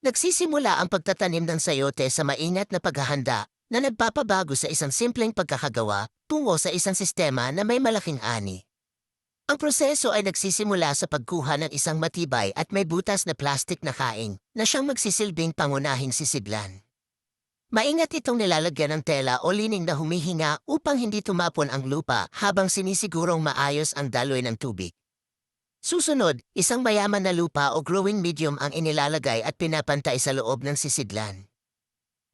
Nagsisimula ang pagtatanim ng sayote sa maingat na paghahanda na nagpapabago sa isang simpleng pagkakagawa tungo sa isang sistema na may malaking ani. Ang proseso ay nagsisimula sa pagkuha ng isang matibay at may butas na plastik na kaing na siyang magsisilbing pangunahing sisidlan. Maingat itong nilalagyan ng tela o lining na humihinga upang hindi tumapon ang lupa habang sinisigurong maayos ang daloy ng tubig. Susunod, isang mayaman na lupa o growing medium ang inilalagay at pinapantay sa loob ng sisidlan.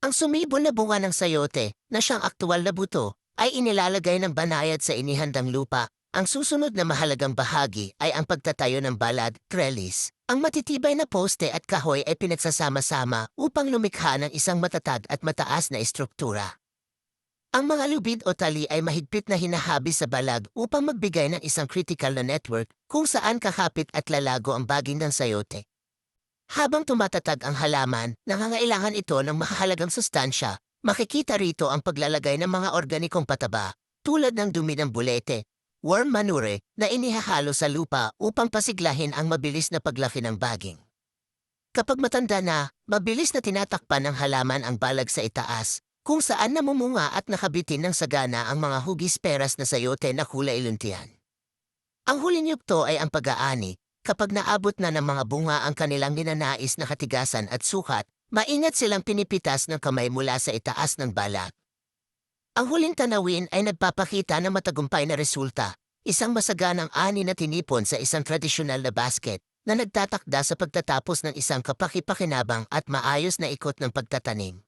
Ang sumibol na bunga ng sayote, na siyang aktual na buto, ay inilalagay ng banayad sa inihandang lupa. Ang susunod na mahalagang bahagi ay ang pagtatayo ng balad, trellis. Ang matitibay na poste at kahoy ay pinagsasama-sama upang lumikha ng isang matatag at mataas na estruktura. Ang mga lubid o tali ay mahigpit na hinahabi sa balag upang magbigay ng isang critical na network kung saan kakapit at lalago ang baging ng sayote. Habang tumatatag ang halaman, nangangailangan ito ng mahalagang sustansya. Makikita rito ang paglalagay ng mga organikong pataba, tulad ng dumi ng bulete, worm manure, na inihahalo sa lupa upang pasiglahin ang mabilis na paglaki ng baging. Kapag matanda na, mabilis na tinatakpan ng halaman ang balag sa itaas, kung saan namumunga at nakabitin ng sagana ang mga hugis peras na sayote na kulay luntian. Ang huling yugto ay ang pag-aani. Kapag naabot na ng mga bunga ang kanilang ninanais na katigasan at sukat, maingat silang pinipitas ng kamay mula sa itaas ng balag. Ang huling tanawin ay nagpapakita ng matagumpay na resulta, isang masaganang ani na tinipon sa isang tradisyonal na basket na nagtatakda sa pagtatapos ng isang kapaki-pakinabang at maayos na ikot ng pagtatanim.